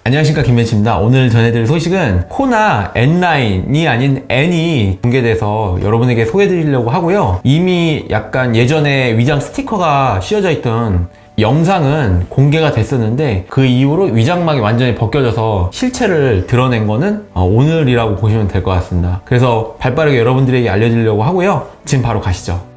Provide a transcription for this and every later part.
안녕하십니까, 김벤치입니다. 오늘 전해드릴 소식은 코나 N9이 아닌 N이 공개돼서 여러분에게 소개해드리려고 하고요. 이미 약간 예전에 위장 스티커가 씌워져 있던 영상은 공개가 됐었는데 그 이후로 위장막이 완전히 벗겨져서 실체를 드러낸 거는 오늘이라고 보시면 될 것 같습니다. 그래서 발빠르게 여러분들에게 알려드리려고 하고요. 지금 바로 가시죠.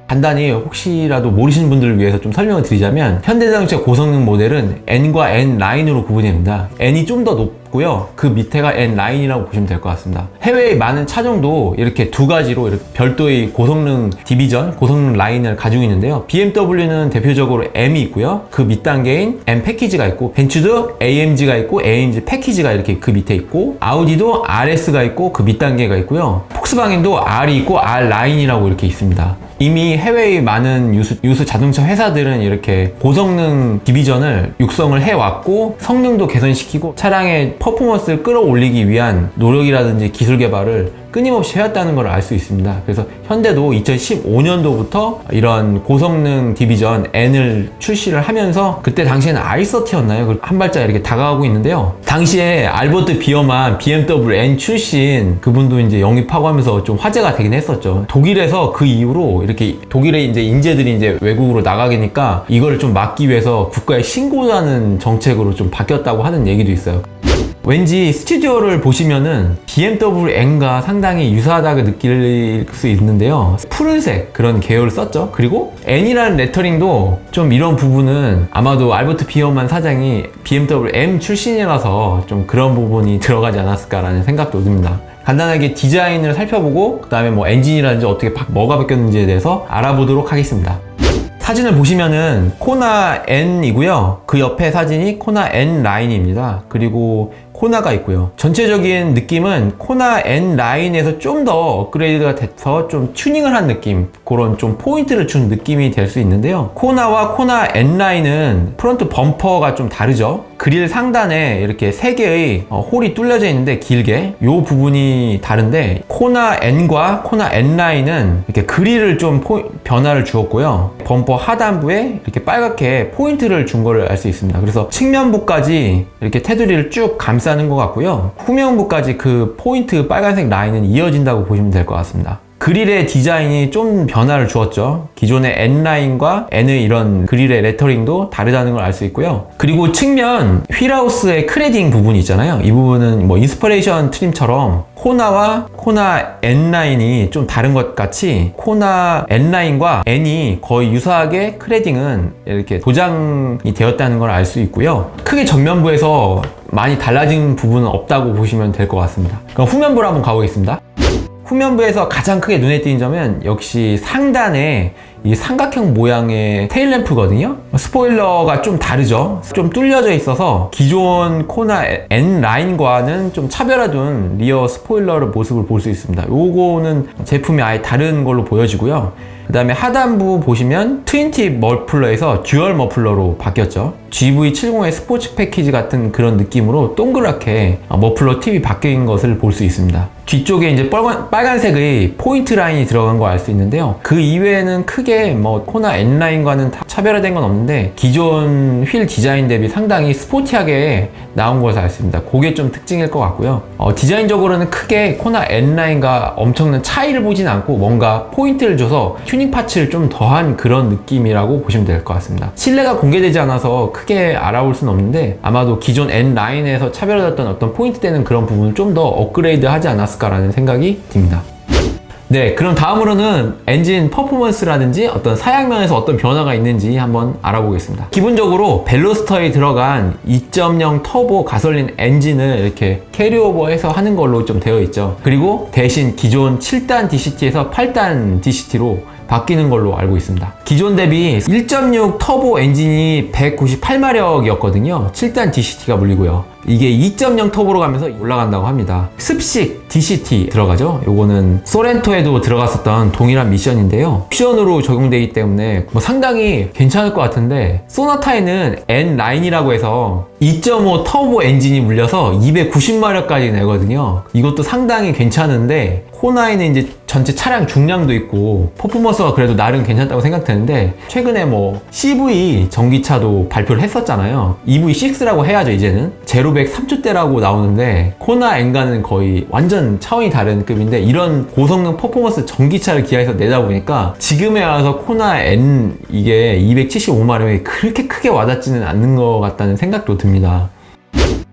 간단히 혹시라도 모르시는 분들을 위해서 좀 설명을 드리자면 현대자동차 고성능 모델은 N과 N9으로 구분이 됩니다. N이 좀 더 높고요. 그 밑에가 N9이라고 보시면 될 것 같습니다. 해외의 많은 차종도 이렇게 두 가지로 이렇게 별도의 고성능 디비전, 고성능 라인을 가지고 있는데요. BMW는 대표적으로 M이 있고요. 그 밑단계인 M 패키지가 있고, 벤츠도 AMG가 있고 AMG 패키지가 이렇게 그 밑에 있고, 아우디도 RS가 있고 그 밑단계가 있고요. 폭스바겐도 R이 있고 R 라인이라고 이렇게 있습니다. 이미 해외의 많은 유수 자동차 회사들은 이렇게 고성능 디비전을 육성을 해왔고 성능도 개선시키고 차량의 퍼포먼스를 끌어올리기 위한 노력이라든지 기술 개발을 끊임없이 해왔다는 걸 알 수 있습니다. 그래서 현대도 2015년도부터 이런 고성능 디비전 N을 출시를 하면서 그때 당시에는 i30였나요? 한 발짝 이렇게 다가가고 있는데요. 당시에 알버트 비어만 BMW N 출신 그분도 이제 영입하고 하면서 좀 화제가 되긴 했었죠. 독일에서 그 이후로 이렇게 독일의 이제 인재들이 이제 외국으로 나가니까 이걸 좀 막기 위해서 국가에 신고하는 정책으로 좀 바뀌었다고 하는 얘기도 있어요. 왠지 스튜디오를 보시면은 BMW N과 상당히 유사하다고 느낄 수 있는데요. 푸른색 그런 계열을 썼죠. 그리고 N이라는 레터링도 좀 이런 부분은 아마도 알버트 비어만 사장이 BMW M 출신이라서 좀 그런 부분이 들어가지 않았을까라는 생각도 듭니다. 간단하게 디자인을 살펴보고 그 다음에 뭐 엔진이라든지 어떻게 뭐가 바뀌었는지에 대해서 알아보도록 하겠습니다. 사진을 보시면은 코나 N이고요. 그 옆에 사진이 코나 N 라인입니다. 그리고 코나가 있고요. 전체적인 느낌은 코나 N 라인에서 좀 더 업그레이드가 돼서 좀 튜닝을 한 느낌, 그런 좀 포인트를 준 느낌이 될 수 있는데요. 코나와 코나 N 라인은 프론트 범퍼가 좀 다르죠. 그릴 상단에 이렇게 3개의 홀이 뚫려져 있는데 길게 이 부분이 다른데, 코나 N과 코나 N 라인은 이렇게 그릴을 좀 변화를 주었고요. 범퍼 하단부에 이렇게 빨갛게 포인트를 준 거를 알 수 있습니다. 그래서 측면부까지 이렇게 테두리를 쭉 감싸는 것 같고요. 후면부까지 그 포인트 빨간색 라인은 이어진다고 보시면 될 것 같습니다. 그릴의 디자인이 좀 변화를 주었죠. 기존의 N라인과 N의 이런 그릴의 레터링도 다르다는 걸 알 수 있고요. 그리고 측면 휠하우스의 크레딩 부분이 있잖아요. 이 부분은 뭐 인스퍼레이션 트림처럼 코나와 코나 N라인이 좀 다른 것 같이 코나 N라인과 N이 거의 유사하게 크레딩은 이렇게 도장이 되었다는 걸 알 수 있고요. 크게 전면부에서 많이 달라진 부분은 없다고 보시면 될 것 같습니다. 그럼 후면부로 한번 가보겠습니다. 후면부에서 가장 크게 눈에 띄는 점은 역시 상단에 이 삼각형 모양의 테일램프거든요. 스포일러가 좀 다르죠. 좀 뚫려져 있어서 기존 코나 N 라인과는 좀 차별화된 리어 스포일러의 모습을 볼 수 있습니다. 요거는 제품이 아예 다른 걸로 보여지고요. 그 다음에 하단부 보시면 트윈팁 머플러에서 듀얼 머플러로 바뀌었죠. GV70의 스포츠 패키지 같은 그런 느낌으로 동그랗게 머플러 팁이 바뀐 것을 볼 수 있습니다. 뒤쪽에 이제 빨간색의 포인트 라인이 들어간 거 알 수 있는데요. 그 이외에는 크게 뭐 코나 N 라인과는 다 차별화된 건 없는데 기존 휠 디자인 대비 상당히 스포티하게 나온 것을 알 수 있습니다. 그게 좀 특징일 것 같고요. 디자인적으로는 크게 코나 N 라인과 엄청난 차이를 보진 않고 뭔가 포인트를 줘서 튜닝 파츠를 좀 더한 그런 느낌이라고 보시면 될 것 같습니다. 실내가 공개되지 않아서 크게 알아볼 수는 없는데 아마도 기존 N 라인에서 차별화됐던 어떤 포인트 되는 그런 부분을 좀 더 업그레이드 하지 않았을까라는 생각이 듭니다. 네, 그럼 다음으로는 엔진 퍼포먼스라든지 어떤 사양면에서 어떤 변화가 있는지 한번 알아보겠습니다. 기본적으로 벨로스터에 들어간 2.0 터보 가솔린 엔진을 이렇게 캐리오버해서 하는 걸로 좀 되어 있죠. 그리고 대신 기존 7단 DCT에서 8단 DCT로 바뀌는 걸로 알고 있습니다. 기존 대비 1.6 터보 엔진이 198마력이었거든요. 7단 DCT가 물리고요. 이게 2.0 터보로 가면서 올라간다고 합니다. 습식 DCT 들어가죠. 요거는 소렌토에도 들어갔었던 동일한 미션인데요. 옵션으로 적용되기 때문에 뭐 상당히 괜찮을 것 같은데, 소나타에는 N9이라고 해서 2.5 터보 엔진이 물려서 290마력까지 내거든요. 이것도 상당히 괜찮은데, 코나에는 이제 전체 차량 중량도 있고 퍼포먼스가 그래도 나름 괜찮다고 생각되는데, 최근에 뭐 CV 전기차도 발표를 했었잖아요. EV6라고 해야죠. 이제는 제로 제로백 3초대라고 나오는데 코나 N과는 거의 완전 차원이 다른 급인데, 이런 고성능 퍼포먼스 전기차를 기아에서 내다 보니까 지금에 와서 코나 N 이게 275마력이 그렇게 크게 와닿지는 않는 것 같다는 생각도 듭니다.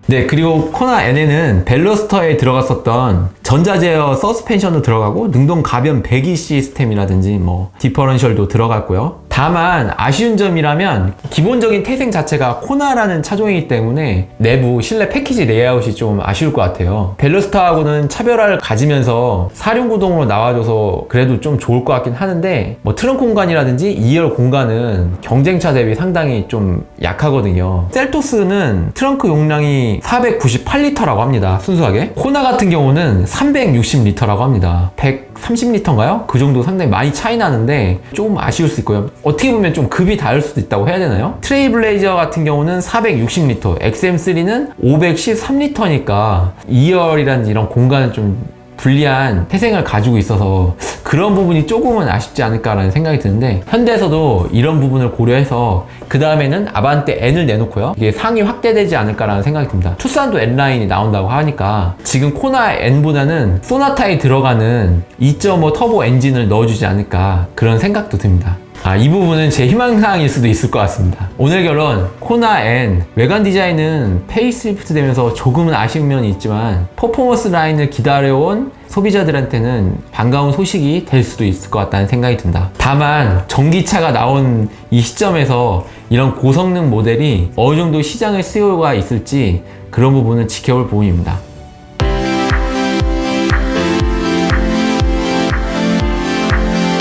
네, 그리고 코나 N에는 벨로스터에 들어갔었던 전자제어 서스펜션도 들어가고 능동 가변 배기 시스템이라든지 뭐 디퍼런셜도 들어갔고요. 다만 아쉬운 점이라면 기본적인 태생 자체가 코나라는 차종이기 때문에 내부 실내 패키지 레이아웃이 좀 아쉬울 것 같아요. 벨로스터하고는 차별화를 가지면서 사륜구동으로 나와줘서 그래도 좀 좋을 것 같긴 하는데, 뭐 트렁크 공간이라든지 2열 공간은 경쟁차 대비 상당히 좀 약하거든요. 셀토스는 트렁크 용량이 498리터라고 합니다. 순수하게. 코나 같은 경우는 360리터라고 합니다. 130리터인가요? 그 정도 상당히 많이 차이 나는데 조금 아쉬울 수 있고요. 어떻게 보면 좀 급이 다를 수도 있다고 해야 되나요? 트레일블레이저 같은 경우는 460리터, XM3는 513리터니까 2열이라든지 이런 공간은 좀 불리한 태생을 가지고 있어서 그런 부분이 조금은 아쉽지 않을까라는 생각이 드는데, 현대에서도 이런 부분을 고려해서 그 다음에는 아반떼 N을 내놓고요, 이게 상위 확대되지 않을까라는 생각이 듭니다. 투싼도 N라인이 나온다고 하니까 지금 코나 N보다는 소나타에 들어가는 2.5 터보 엔진을 넣어주지 않을까, 그런 생각도 듭니다. 이 부분은 제 희망사항일 수도 있을 것 같습니다. 오늘 결론, 코나 N 외관 디자인은 페이스리프트 되면서 조금은 아쉬운 면이 있지만 퍼포먼스 라인을 기다려온 소비자들한테는 반가운 소식이 될 수도 있을 것 같다는 생각이 든다. 다만 전기차가 나온 이 시점에서 이런 고성능 모델이 어느 정도 시장의 수요가 있을지 그런 부분은 지켜볼 부분입니다.